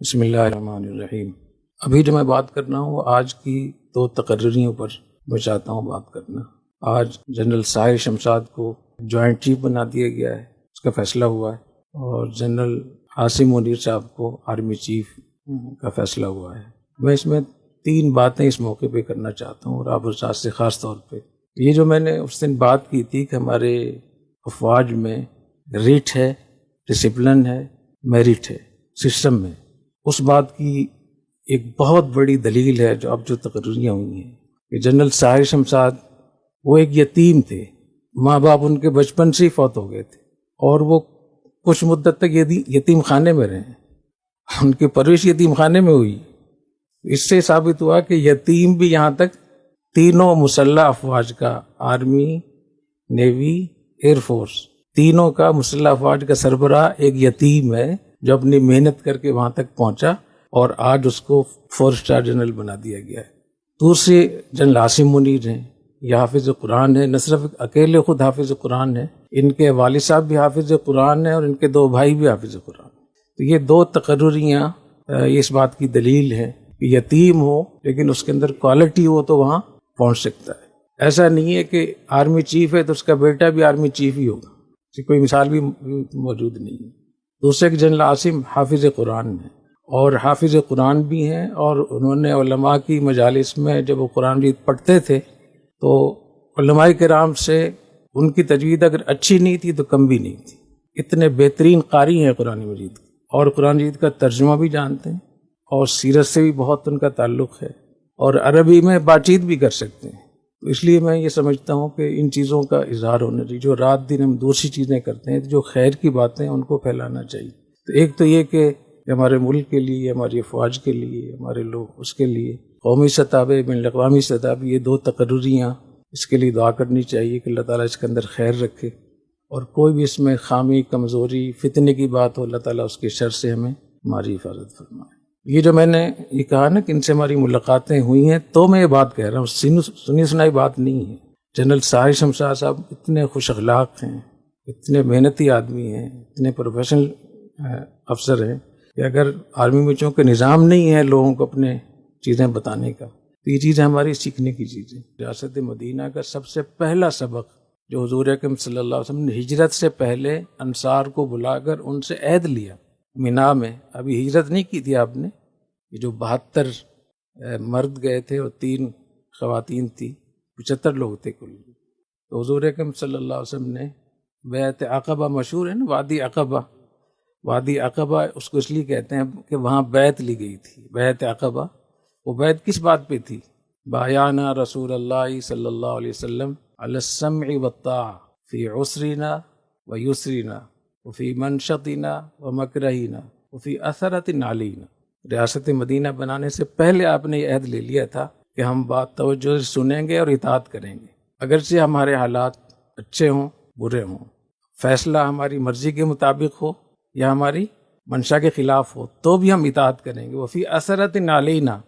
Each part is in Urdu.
بسم اللہ الرحمن الرحیم۔ ابھی جو میں بات کر رہا ہوں آج کی دو تقرریوں پر میں چاہتا ہوں بات کرنا۔ آج جنرل ساحر شمشاد کو جوائنٹ چیف بنا دیا گیا ہے، اس کا فیصلہ ہوا ہے، اور جنرل عاصم منیر صاحب کو آرمی چیف کا فیصلہ ہوا ہے۔ میں اس میں تین باتیں اس موقع پہ کرنا چاہتا ہوں، اور آپ استاد سے خاص طور پہ یہ جو میں نے اس دن بات کی تھی کہ ہمارے افواج میں ریٹ ہے، ڈسپلن ہے، میرٹ ہے سسٹم میں، اس بات کی ایک بہت بڑی دلیل ہے جو اب جو تقرریاں ہوئی ہیں کہ جنرل ساحر شمشاد وہ ایک یتیم تھے، ماں باپ ان کے بچپن سے ہی فوت ہو گئے تھے، اور وہ کچھ مدت تک یتیم خانے میں رہے، ان کی پرورش یتیم خانے میں ہوئی۔ اس سے ثابت ہوا کہ یتیم بھی یہاں تک تینوں مسلح افواج کا، آرمی، نیوی، ایئر فورس، تینوں کا مسلح افواج کا سربراہ ایک یتیم ہے جو اپنی محنت کر کے وہاں تک پہنچا، اور آج اس کو 4 اسٹار جنرل بنا دیا گیا ہے۔ دوسرے جنرل عاصم منیر ہیں، یہ حافظ قرآن ہے، نہ صرف اکیلے خود حافظ قرآن ہیں، ان کے والد صاحب بھی حافظ قرآن ہیں، اور ان کے 2 بھائی بھی حافظ قرآن۔ تو یہ 2 تقرریاں اس بات کی دلیل ہے کہ یتیم ہو لیکن اس کے اندر کوالٹی ہو تو وہاں پہنچ سکتا ہے۔ ایسا نہیں ہے کہ آرمی چیف ہے تو اس کا بیٹا بھی آرمی چیف ہی ہوگا، اس کی کوئی مثال بھی موجود نہیں ہے۔ دوسرے جنرل عاصم حافظ قرآن ہیں، اور حافظ قرآن بھی ہیں، اور انہوں نے علماء کی مجالس میں جب وہ قرآن مجید پڑھتے تھے تو علماء کرام سے ان کی تجوید اگر اچھی نہیں تھی تو کم بھی نہیں تھی، اتنے بہترین قاری ہیں قرآن مجید کے، اور قرآن مجید کا ترجمہ بھی جانتے ہیں، اور سیرت سے بھی بہت ان کا تعلق ہے، اور عربی میں بات چیت بھی کر سکتے ہیں۔ تو اس لیے میں یہ سمجھتا ہوں کہ ان چیزوں کا اظہار ہونا چاہیے۔ جو رات دن ہم دوسری چیزیں کرتے ہیں، جو خیر کی باتیں ان کو پھیلانا چاہیے۔ تو ایک تو یہ کہ ہمارے ملک کے لیے، ہماری افواج کے لیے، ہمارے لوگ اس کے لیے قومی سطح پہ، بین الاقوامی سطح پہ یہ 2 تقرریاں اس کے لیے دعا کرنی چاہیے کہ اللہ تعالیٰ اس کے اندر خیر رکھے، اور کوئی بھی اس میں خامی، کمزوری، فتنے کی بات ہو، اللہ تعالیٰ اس کے شر سے ہمیں ہماری حفاظت فرمائے۔ یہ جو میں نے یہ کہا نا کہ ان سے ہماری ملاقاتیں ہوئی ہیں، تو میں یہ بات کہہ رہا ہوں، سنی سنائی بات نہیں ہے۔ جنرل ساحر شمشاد صاحب اتنے خوش اخلاق ہیں، اتنے محنتی آدمی ہیں، اتنے پروفیشنل افسر ہیں کہ اگر آرمی میں چونکہ نظام نہیں ہے لوگوں کو اپنے چیزیں بتانے کا، تو یہ چیزیں ہماری سیکھنے کی چیزیں۔ ریاست مدینہ کا سب سے پہلا سبق جو حضور اکرم صلی اللہ علیہ وسلم نے ہجرت سے پہلے انصار کو بلا کر ان سے عہد لیا مینا میں، ابھی ہجرت نہیں کی تھی آپ نے، یہ جو 72 مرد گئے تھے اور 3 خواتین تھی، 75 لوگ تھے کل۔ تو حضور اکرم صلی اللہ علیہ وسلم نے بیعت عقبہ، مشہور ہے نا وادی عقبہ، وادی عقبہ اس کو اس لیے کہتے ہیں کہ وہاں بیعت لی گئی تھی، بیعت عقبہ۔ وہ بیعت کس بات پہ تھی؟ بایعنا رسول اللہ صلی اللہ علیہ وسلم علی السمع والطاعہ فی عسرنا ویسرنا وفی منشطنا ومکرہنا وفی اثرۃ علینا۔ ریاست مدینہ بنانے سے پہلے آپ نے یہ عہد لے لیا تھا کہ ہم بات توجہ سے سنیں گے اور اطاعت کریں گے، اگرچہ ہمارے حالات اچھے ہوں، برے ہوں، فیصلہ ہماری مرضی کے مطابق ہو یا ہماری منشا کے خلاف ہو، تو بھی ہم اطاعت کریں گے۔ وفی اثرۃ علینا،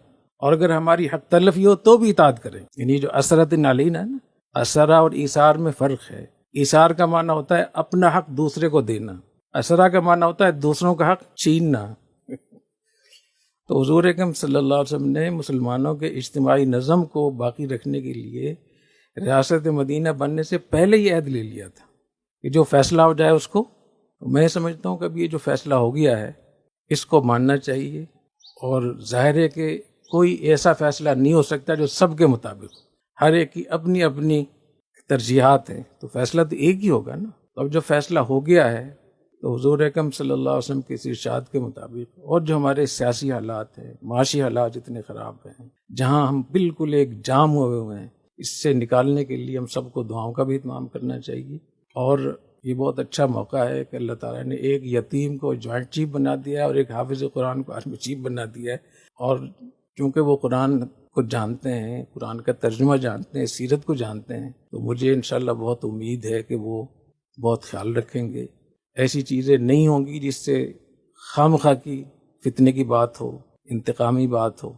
اور اگر ہماری حق تلفی ہو تو بھی اطاعت کریں۔ یعنی جو اثرۃ علینا ہے نا، اثرا اور ایثار میں فرق ہے۔ ایثار کا معنی ہوتا ہے اپنا حق دوسرے کو دینا، اثرا کا معنی ہوتا ہے دوسروں کا حق چھیننا۔ تو حضور اکرم صلی اللہ علیہ وسلم نے مسلمانوں کے اجتماعی نظم کو باقی رکھنے کے لیے ریاست مدینہ بننے سے پہلے یہ عہد لے لیا تھا کہ جو فیصلہ ہو جائے اس کو، میں سمجھتا ہوں کہ اب یہ جو فیصلہ ہو گیا ہے اس کو ماننا چاہیے، اور ظاہر ہے کہ کوئی ایسا فیصلہ نہیں ہو سکتا جو سب کے مطابق ہو، ہر ایک کی اپنی اپنی ترجیحات ہیں، تو فیصلہ تو ایک ہی ہوگا نا۔ تو اب جو فیصلہ ہو گیا ہے تو حضور اکرم صلی اللہ علیہ وسلم کے ارشاد کے مطابق، اور جو ہمارے سیاسی حالات ہیں، معاشی حالات جتنے خراب ہیں، جہاں ہم بالکل ایک جام ہوئے ہیں، اس سے نکالنے کے لیے ہم سب کو دعاؤں کا بھی اہتمام کرنا چاہیے۔ اور یہ بہت اچھا موقع ہے کہ اللہ تعالیٰ نے ایک یتیم کو جوائنٹ چیف بنا دیا ہے اور ایک حافظ قرآن کو آرمی چیف بنا دیا ہے، اور چونکہ وہ قرآن کو جانتے ہیں، قرآن کا ترجمہ جانتے ہیں، سیرت کو جانتے ہیں، تو مجھے انشاءاللہ بہت امید ہے کہ وہ بہت خیال رکھیں گے، ایسی چیزیں نہیں ہوں گی جس سے خام خواہ کی فتنے کی بات ہو، انتقامی بات ہو،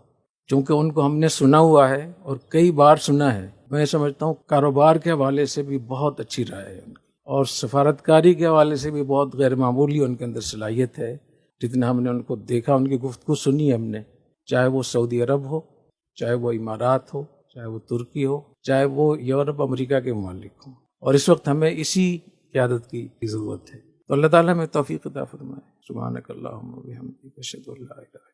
چونکہ ان کو ہم نے سنا ہوا ہے اور کئی بار سنا ہے۔ میں سمجھتا ہوں کاروبار کے حوالے سے بھی بہت اچھی رائے ہے ان کی، اور سفارتکاری کے حوالے سے بھی بہت غیر معمولی ان کے اندر صلاحیت ہے، جتنا ہم نے ان کو دیکھا، ان کی گفتگو سنی ہم نے، چاہے وہ سعودی عرب ہو، چاہے وہ امارات ہو، چاہے وہ ترکی ہو، چاہے وہ یورپ امریکہ کے ممالک ہوں، اور اس وقت ہمیں اسی قیادت کی ضرورت ہے. تو اللہ تعالیٰ ہمیں توفیق عطا فرمائے. سبحانک اللہم و بحمدک، اشہد ان لا الہ الا انت.